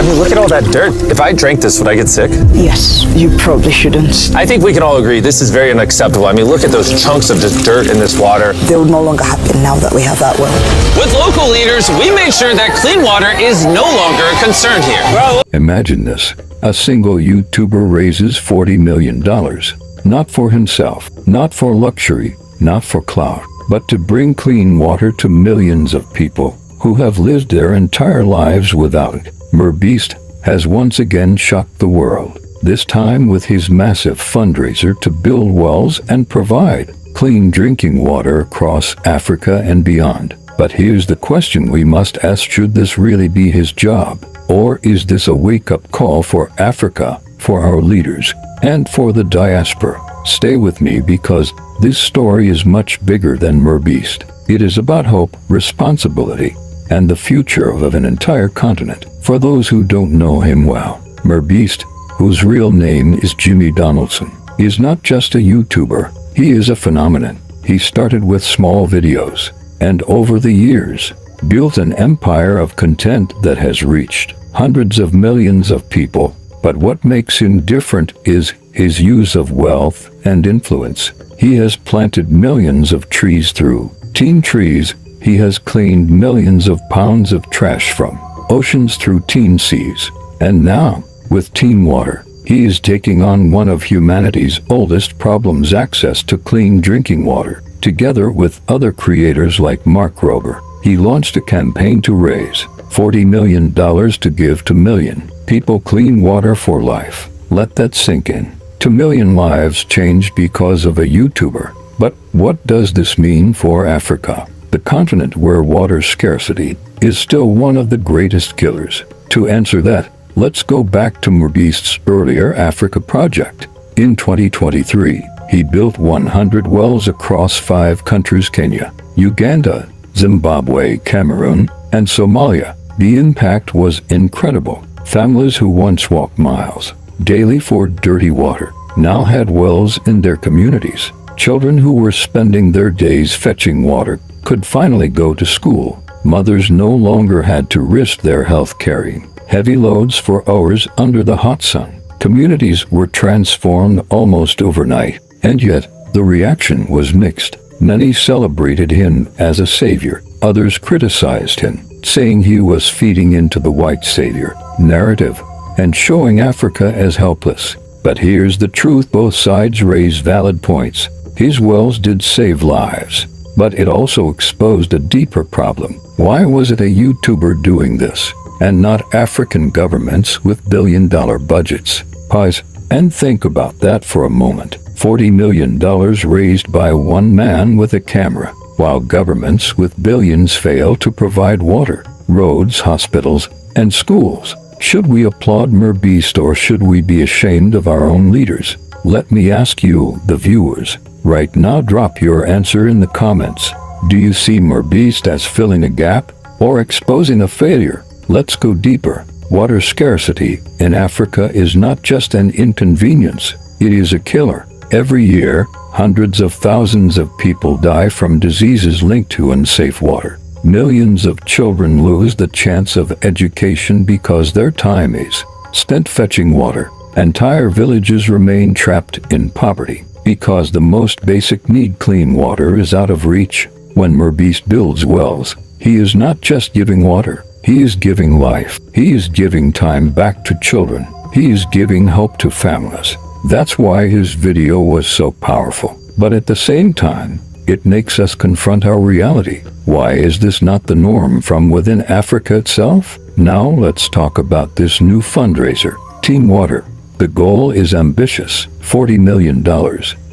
mean, look at all that dirt. If I drank this, would I get sick? Yes, you probably shouldn't. I think we can all agree this is very unacceptable. I mean, look at those chunks of just dirt in this water. They will no longer happen now that we have that well. With local leaders, we made sure that clean water is no longer a concern here. Well, imagine this. A single YouTuber raises $40 million. Not for himself, not for luxury, not for clout, but to bring clean water to millions of people who have lived their entire lives without it. MrBeast has once again shocked the world, this time with his massive fundraiser to build wells and provide clean drinking water across Africa and beyond. But here's the question we must ask: should this really be his job? Or is this a wake-up call for Africa, for our leaders, and for the diaspora? Stay with me because this story is much bigger than MrBeast. It is about hope, responsibility, and the future of an entire continent. For those who don't know him well, MrBeast, whose real name is Jimmy Donaldson, is not just a YouTuber. He is a phenomenon. He started with small videos, and over the years, built an empire of content that has reached hundreds of millions of people. But what makes him different is his use of wealth and influence. He has planted millions of trees through Teen Trees. He has cleaned millions of pounds of trash from oceans through Teen Seas. And now, with Teen Water, he is taking on one of humanity's oldest problems: access to clean drinking water. Together with other creators like Mark Rober, he launched a campaign to raise $40 million to give to million people clean water for life. Let that sink in. 2 million lives changed because of a YouTuber. But what does this mean for Africa, the continent where water scarcity is still one of the greatest killers? To answer that, let's go back to MrBeast's earlier Africa project. In 2023, he built 100 wells across 5 countries: Kenya, Uganda, Zimbabwe, Cameroon, and Somalia. The impact was incredible. Families who once walked miles daily for dirty water now had wells in their communities. Children who were spending their days fetching water could finally go to school. Mothers no longer had to risk their health carrying heavy loads for hours under the hot sun. Communities were transformed almost overnight, and yet the reaction was mixed. Many celebrated him as a savior. Others criticized him, saying he was feeding into the white savior narrative and showing Africa as helpless. But here's the truth: both sides raised valid points. His wells did save lives, but it also exposed a deeper problem. Why was it a YouTuber doing this, and not African governments with billion-dollar budgets? Pause and think about that for a moment. $40 million raised by one man with a camera, while governments with billions fail to provide water, roads, hospitals, and schools. Should we applaud MrBeast, or should we be ashamed of our own leaders? Let me ask you, the viewers, right now. Drop your answer in the comments. Do you see MrBeast as filling a gap or exposing a failure? Let's go deeper. Water scarcity in Africa is not just an inconvenience, it is a killer. Every year, hundreds of thousands of people die from diseases linked to unsafe water. Millions of children lose the chance of education because their time is spent fetching water. Entire villages remain trapped in poverty because the most basic need, clean water, is out of reach. When MrBeast builds wells, he is not just giving water, he is giving life. He is giving time back to children. He is giving hope to families. That's why his video was so powerful. But at the same time, it makes us confront our reality. Why is this not the norm from within Africa itself? Now let's talk about this new fundraiser, Teen Water. The goal is ambitious: $40 million.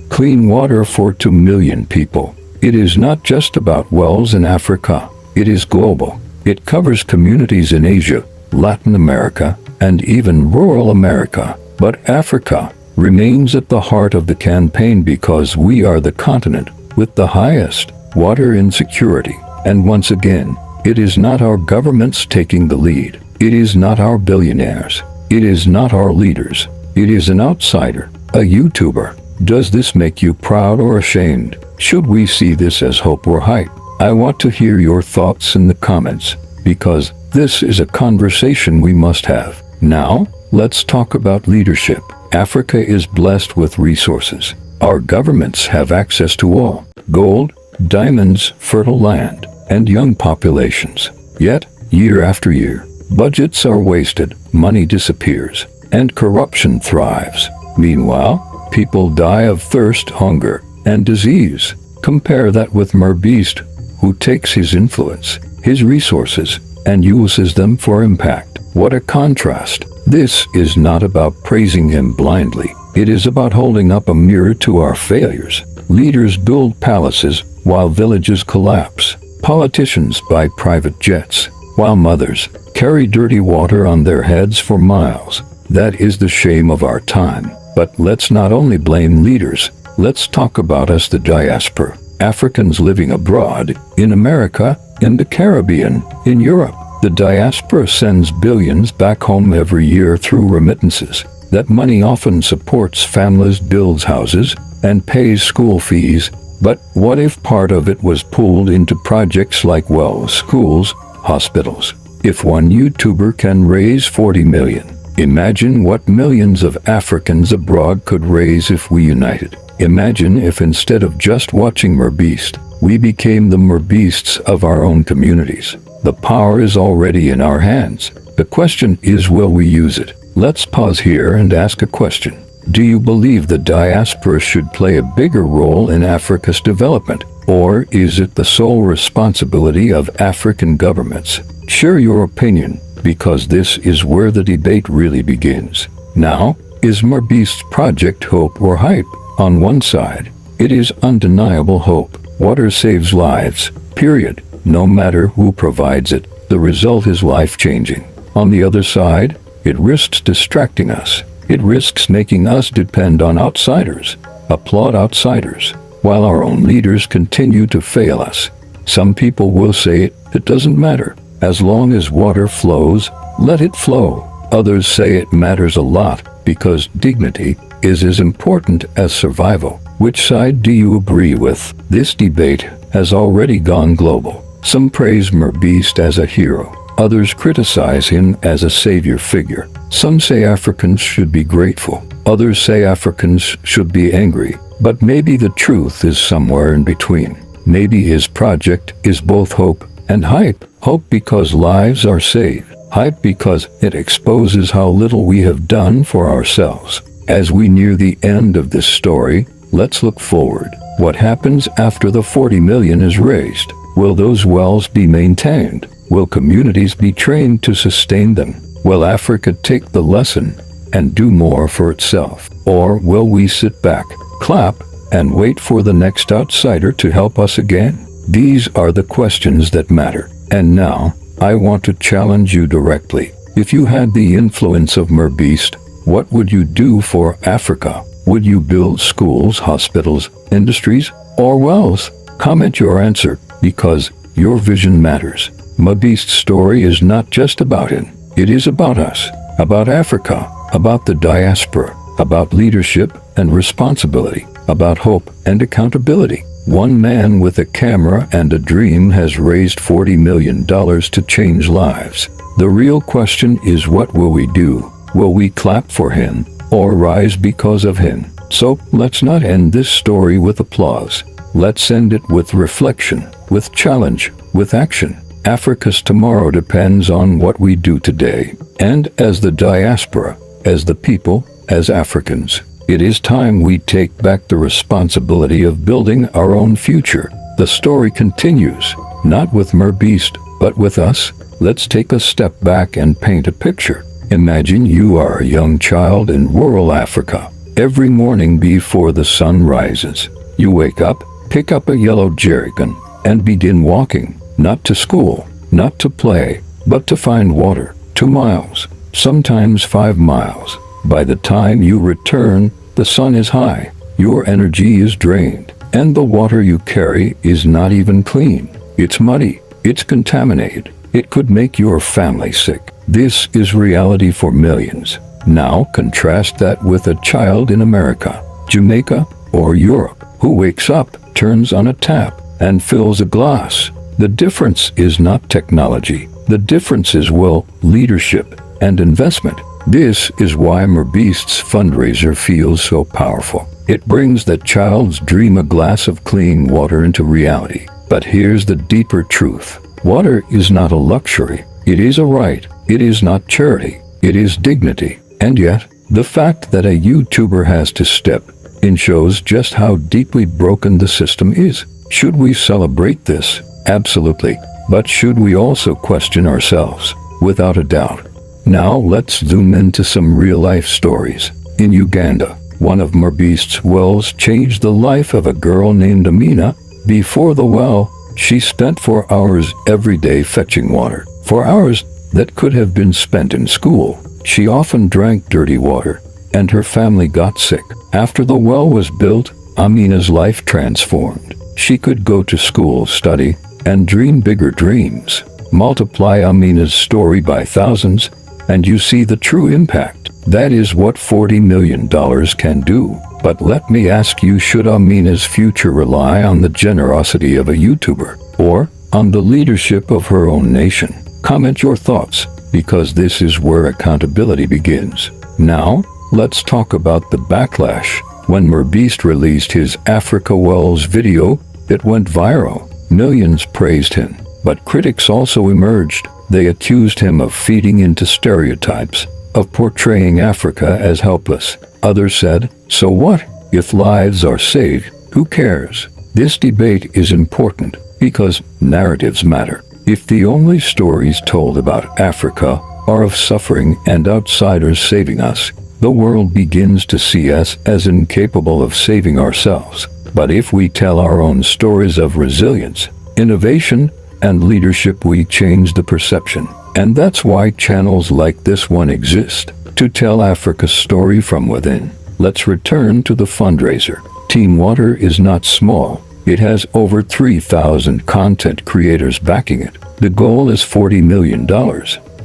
Clean water for 2 million people. It is not just about wells in Africa. It is global. It covers communities in Asia, Latin America, and even rural America. But Africa remains at the heart of the campaign because we are the continent with the highest water insecurity. And once again, it is not our governments taking the lead. It is not our billionaires. It is not our leaders. It is an outsider, a YouTuber. Does this make you proud or ashamed? Should we see this as hope or hype? I want to hear your thoughts in the comments, because this is a conversation we must have. Now, let's talk about leadership. Africa is blessed with resources. Our governments have access to oil, gold, diamonds, fertile land, and young populations. Yet, year after year, budgets are wasted, money disappears, and corruption thrives. Meanwhile, people die of thirst, hunger, and disease. Compare that with MrBeast, who takes his influence, his resources, and uses them for impact. What a contrast. This is not about praising him blindly. It is about holding up a mirror to our failures. Leaders build palaces while villages collapse. Politicians buy private jets, while mothers carry dirty water on their heads for miles. That is the shame of our time. But let's not only blame leaders, let's talk about us, the diaspora. Africans living abroad, in America, in the Caribbean, in Europe. The diaspora sends billions back home every year through remittances. That money often supports families, builds houses, and pays school fees. But what if part of it was pooled into projects like wells, schools, hospitals? If one YouTuber can raise 40 million, imagine what millions of Africans abroad could raise if we united. Imagine if instead of just watching MrBeast, we became the MrBeasts of our own communities. The power is already in our hands. The question is, will we use it? Let's pause here and ask a question. Do you believe the diaspora should play a bigger role in Africa's development? Or is it the sole responsibility of African governments? Share your opinion, because this is where the debate really begins. Now, is MrBeast's project hope or hype? On one side, it is undeniable hope. Water saves lives, period. No matter who provides it, the result is life-changing. On the other side, it risks distracting us. It risks making us depend on outsiders, applaud outsiders, while our own leaders continue to fail us. Some people will say it doesn't matter. As long as water flows, let it flow. Others say it matters a lot because dignity is as important as survival. Which side do you agree with? This debate has already gone global. Some praise MrBeast as a hero. Others criticize him as a savior figure. Some say Africans should be grateful. Others say Africans should be angry. But maybe the truth is somewhere in between. Maybe his project is both hope and hype. Hope because lives are saved. Hype because it exposes how little we have done for ourselves. As we near the end of this story, let's look forward. What happens after the 40 million is raised? Will those wells be maintained? Will communities be trained to sustain them? Will Africa take the lesson and do more for itself? Or will we sit back, clap, and wait for the next outsider to help us again? These are the questions that matter. And now, I want to challenge you directly. If you had the influence of MrBeast, what would you do for Africa? Would you build schools, hospitals, industries, or wells? Comment your answer, because your vision matters. MrBeast's story is not just about him. It is about us, about Africa, about the diaspora, about leadership and responsibility, about hope and accountability. One man with a camera and a dream has raised $40 million to change lives. The real question is, what will we do? Will we clap for him or rise because of him? So let's not end this story with applause. Let's end it with reflection, with challenge, with action. Africa's tomorrow depends on what we do today. And as the diaspora, as the people, as Africans, it is time we take back the responsibility of building our own future. The story continues, not with MrBeast, but with us. Let's take a step back and paint a picture. Imagine you are a young child in rural Africa. Every morning before the sun rises, you wake up, pick up a yellow jerrycan, and begin walking, not to school, not to play, but to find water. 2 miles, sometimes 5 miles. By the time you return, the sun is high, your energy is drained, and the water you carry is not even clean. It's muddy, it's contaminated, it could make your family sick. This is reality for millions. Now contrast that with a child in America, Jamaica, or Europe, who wakes up, turns on a tap, and fills a glass. The difference is not technology. The difference is will, leadership, and investment. This is why MrBeast's fundraiser feels so powerful. It brings that child's dream, a glass of clean water, into reality. But here's the deeper truth. Water is not a luxury. It is a right. It is not charity. It is dignity. And yet, the fact that a YouTuber has to step in shows just how deeply broken the system is. Should we celebrate this? Absolutely. But should we also question ourselves? Without a doubt. Now let's zoom into some real-life stories. In Uganda, one of MrBeast's wells changed the life of a girl named Amina. Before the well, she spent 4 hours every day fetching water. 4 hours that could have been spent in school. She often drank dirty water, and her family got sick. After the well was built, Amina's life transformed. She could go to school, study, and dream bigger dreams. Multiply Amina's story by thousands, and you see the true impact. That is what $40 million can do. But let me ask you, should Amina's future rely on the generosity of a YouTuber, or on the leadership of her own nation? Comment your thoughts, because this is where accountability begins. Now, let's talk about the backlash. When MrBeast released his Africa Wells video, it went viral. Millions praised him, but critics also emerged. They accused him of feeding into stereotypes, of portraying Africa as helpless. Others said, so what? If lives are saved, who cares? This debate is important because narratives matter. If the only stories told about Africa are of suffering and outsiders saving us, the world begins to see us as incapable of saving ourselves. But if we tell our own stories of resilience, innovation, and leadership, we change the perception. And that's why channels like this one exist, to tell Africa's story from within. Let's return to the fundraiser. Team Water is not small. It has over 3,000 content creators backing it. The goal is $40 million.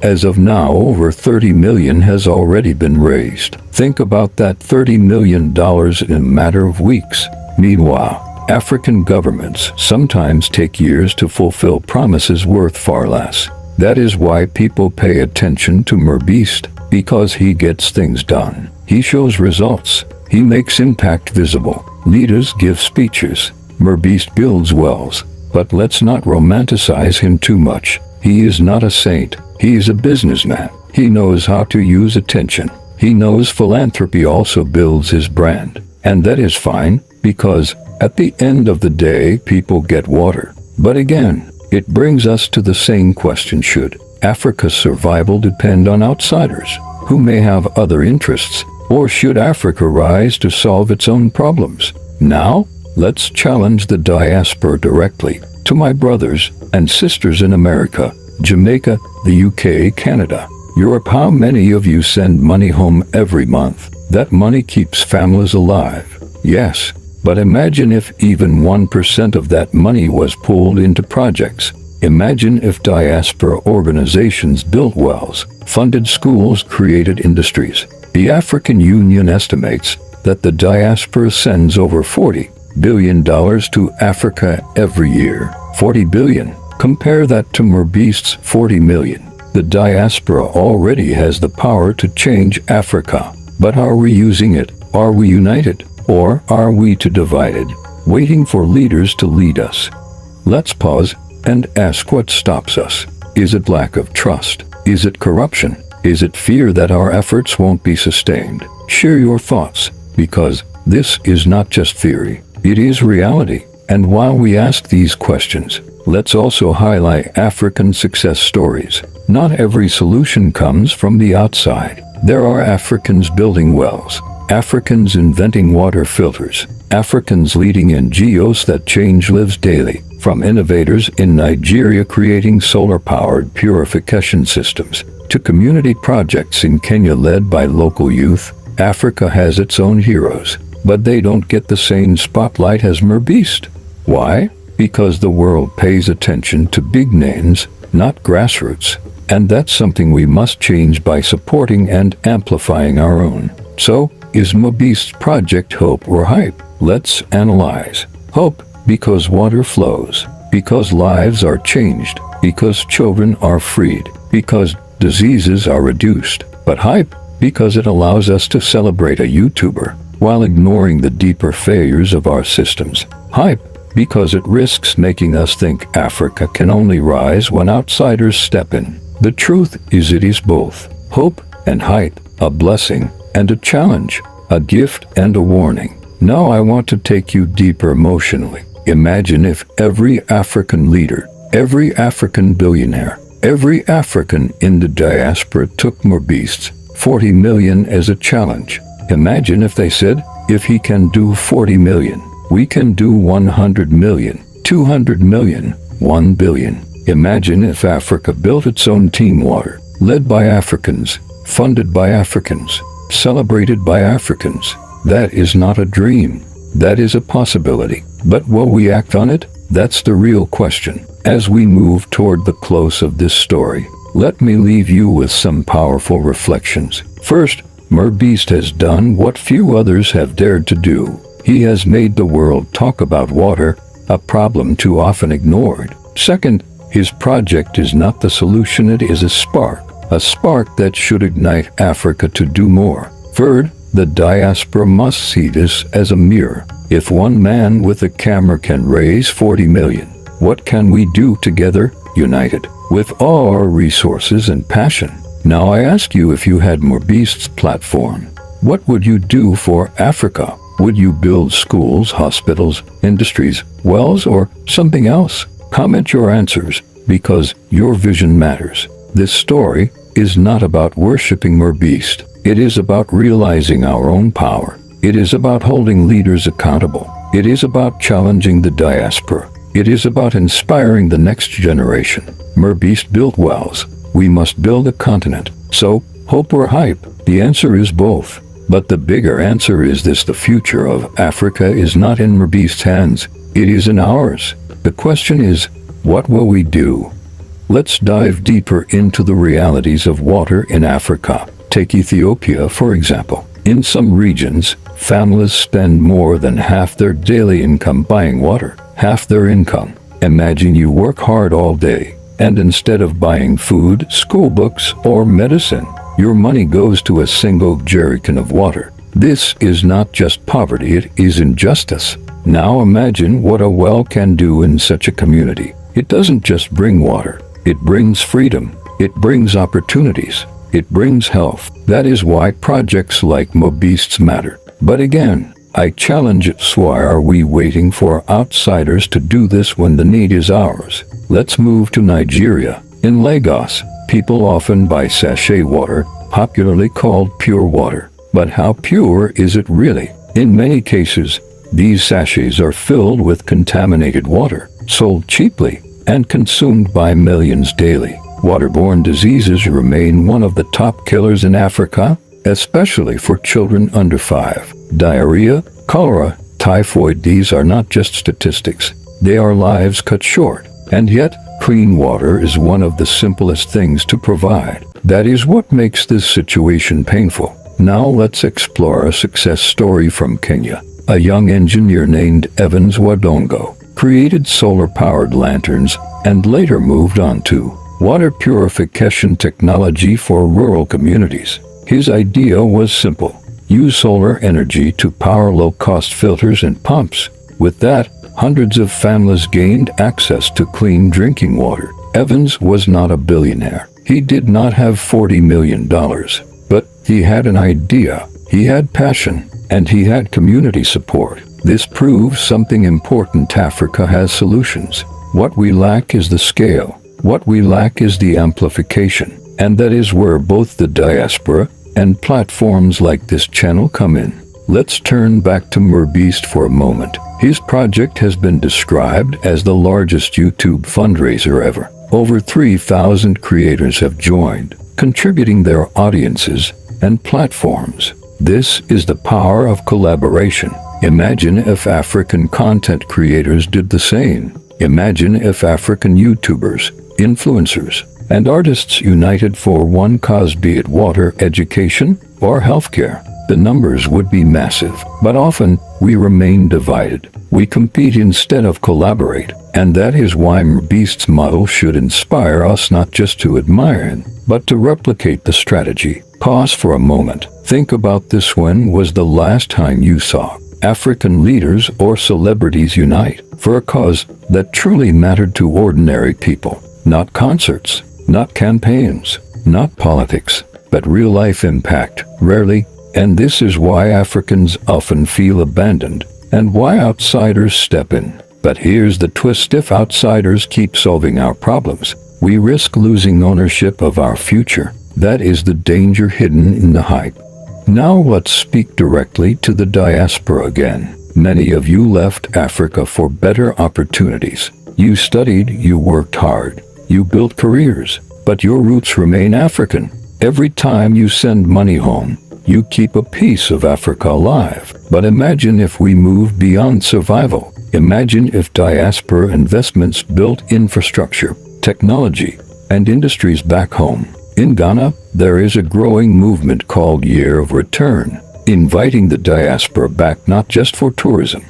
As of now, over $30 million has already been raised. Think about that, $30 million in a matter of weeks. Meanwhile, African governments sometimes take years to fulfill promises worth far less. That is why people pay attention to MrBeast, because he gets things done. He shows results. He makes impact visible. Leaders give speeches. MrBeast builds wells. But let's not romanticize him too much. He is not a saint. He is a businessman. He knows how to use attention. He knows philanthropy also builds his brand. And that is fine, because at the end of the day, people get water. But again, it brings us to the same question: should Africa's survival depend on outsiders who may have other interests, or should Africa rise to solve its own problems? Now, let's challenge the diaspora directly. To my brothers and sisters in America, Jamaica, the UK, Canada, Europe, how many of you send money home every month? That money keeps families alive. Yes. But imagine if even 1% of that money was pulled into projects. Imagine if diaspora organizations built wells, funded schools, created industries. The African Union estimates that the diaspora sends over $40 billion to Africa every year. 40 billion. Compare that to MrBeast's 40 million. The diaspora already has the power to change Africa. But are we using it? Are we united? Or are we too divided, waiting for leaders to lead us? Let's pause and ask, what stops us? Is it lack of trust? Is it corruption? Is it fear that our efforts won't be sustained? Share your thoughts, because this is not just theory, it is reality. And while we ask these questions, let's also highlight African success stories. Not every solution comes from the outside. There are Africans building wells, Africans inventing water filters, Africans leading NGOs that change lives daily, from innovators in Nigeria creating solar-powered purification systems, to community projects in Kenya led by local youth. Africa has its own heroes, but they don't get the same spotlight as MrBeast. Why? Because the world pays attention to big names, not grassroots. And that's something we must change by supporting and amplifying our own. So, is MrBeast's project hope or hype? Let's analyze. Hope, because water flows, because lives are changed, because children are freed, because diseases are reduced. But hype, because it allows us to celebrate a YouTuber while ignoring the deeper failures of our systems. Hype, because it risks making us think Africa can only rise when outsiders step in. The truth is it is both. Hope and hype, a blessing and a challenge, a gift and a warning. Now I want to take you deeper emotionally. Imagine if every African leader, every African billionaire, every African in the diaspora took MrBeast's 40 million as a challenge. Imagine if they said, if he can do 40 million, we can do 100 million, 200 million, 1 billion. Imagine if Africa built its own team water, led by Africans, funded by Africans, celebrated by Africans. That is not a dream. That is a possibility. But will we act on it? That's the real question. As we move toward the close of this story, let me leave you with some powerful reflections. First, MrBeast has done what few others have dared to do. He has made the world talk about water, a problem too often ignored. Second, his project is not the solution, it is a spark that should ignite Africa to do more. Third, the diaspora must see this as a mirror. If one man with a camera can raise 40 million, what can we do together, united, with all our resources and passion? Now I ask you, if you had MrBeast's platform, what would you do for Africa? Would you build schools, hospitals, industries, wells, or something else? Comment your answers, because your vision matters. This story is not about worshipping MrBeast. It is about realizing our own power. It is about holding leaders accountable. It is about challenging the diaspora. It is about inspiring the next generation. MrBeast built wells. We must build a continent. So, hope or hype? The answer is both. But the bigger answer is this: the future of Africa is not in MrBeast's hands. It is in ours. The question is, what will we do? Let's dive deeper into the realities of water in Africa. Take Ethiopia, for example. In some regions, families spend more than half their daily income buying water. Half their income. Imagine you work hard all day, and instead of buying food, school books, or medicine, your money goes to a single jerrycan of water. This is not just poverty, it is injustice. Now imagine what a well can do in such a community. It doesn't just bring water. It brings freedom. It brings opportunities. It brings health. That is why projects like MrBeast's matter. But again, I challenge it. So why are we waiting for outsiders to do this when the need is ours? Let's move to Nigeria. In Lagos, people often buy sachet water, popularly called pure water. But how pure is it really? In many cases, these sachets are filled with contaminated water, sold cheaply, and consumed by millions daily. Waterborne diseases remain one of the top killers in Africa, especially for children under 5. Diarrhea, cholera, typhoid, these are not just statistics. They are lives cut short. And yet, clean water is one of the simplest things to provide. That is what makes this situation painful. Now let's explore a success story from Kenya. A young engineer named Evans Wadongo created solar-powered lanterns and later moved on to water purification technology for rural communities. His idea was simple: use solar energy to power low-cost filters and pumps. With that, hundreds of families gained access to clean drinking water. Evans was not a billionaire. He did not have $40 million. But he had an idea. He had passion. And he had community support. This proves something important: Africa has solutions. What we lack is the scale. What we lack is the amplification. And that is where both the diaspora and platforms like this channel come in. Let's turn back to MrBeast for a moment. His project has been described as the largest YouTube fundraiser ever. Over 3,000 creators have joined, contributing their audiences and platforms. This is the power of collaboration. Imagine if African content creators did the same. Imagine if African YouTubers, influencers, and artists united for one cause, be it water, education, or healthcare. the numbers would be massive. But often, we remain divided. We compete instead of collaborate. And that is why MrBeast's model should inspire us not just to admire him, but to replicate the strategy. Pause for a moment. Think about this. When was the last time you saw African leaders or celebrities unite for a cause that truly mattered to ordinary people? Not concerts, not campaigns, not politics, but real-life impact. Rarely. And this is why Africans often feel abandoned, and why outsiders step in. But here's the twist: if outsiders keep solving our problems, we risk losing ownership of our future. That is the danger hidden in the hype. Now let's speak directly to the diaspora again. Many of you left Africa for better opportunities. You studied, you worked hard, you built careers, but your roots remain African. Every time you send money home, you keep a piece of Africa alive. But imagine if we move beyond survival. Imagine if diaspora investments built infrastructure, technology, and industries back home. In Ghana, there is a growing movement called Year of Return, inviting the diaspora back not just for tourism,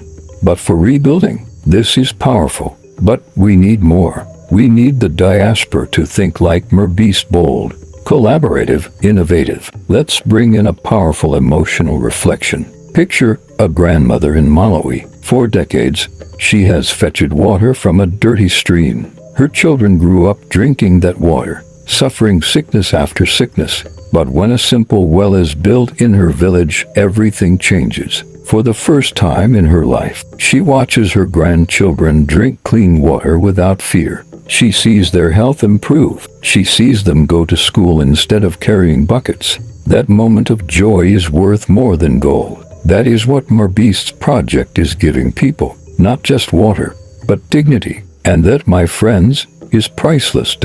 but for rebuilding. This is powerful, but we need more. We need the diaspora to think like MrBeast: bold, collaborative, innovative. Let's bring in a powerful emotional reflection. Picture a grandmother in Malawi. For decades, she has fetched water from a dirty stream. Her children grew up drinking that water, suffering sickness after sickness. But when a simple well is built in her village, everything changes. For the first time in her life, she watches her grandchildren drink clean water without fear. She sees their health improve. She sees them go to school instead of carrying buckets. That moment of joy is worth more than gold. That is what MrBeast's project is giving people. Not just water, but dignity. And that, my friends, is priceless.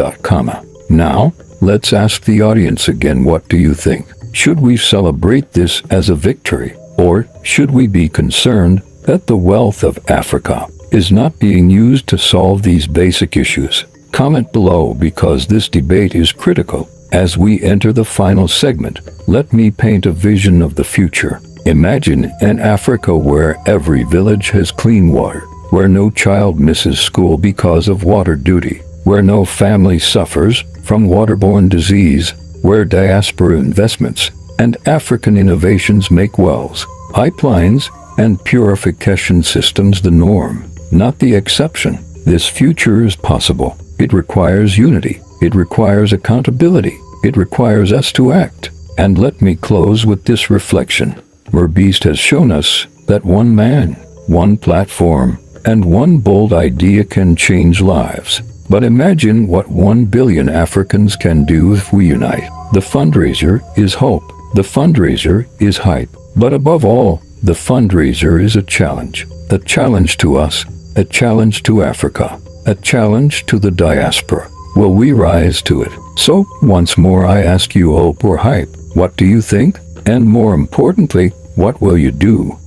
Now, let's ask the audience again, what do you think? Should we celebrate this as a victory? Or should we be concerned that the wealth of Africa is not being used to solve these basic issues? Comment below, because this debate is critical. As we enter the final segment, let me paint a vision of the future. Imagine an Africa where every village has clean water, where no child misses school because of water duty, where no family suffers from waterborne disease, where diaspora investments and African innovations make wells, pipelines, and purification systems the norm, not the exception. This future is possible. It requires unity. It requires accountability. It requires us to act. And let me close with this reflection. MrBeast has shown us that one man, one platform, and one bold idea can change lives. But imagine what 1 billion Africans can do if we unite. The fundraiser is hope. The fundraiser is hype. But above all, the fundraiser is a challenge. A challenge to us, a challenge to Africa, a challenge to the diaspora. Will we rise to it? So, once more I ask you, hope or hype? What do you think? And more importantly, what will you do?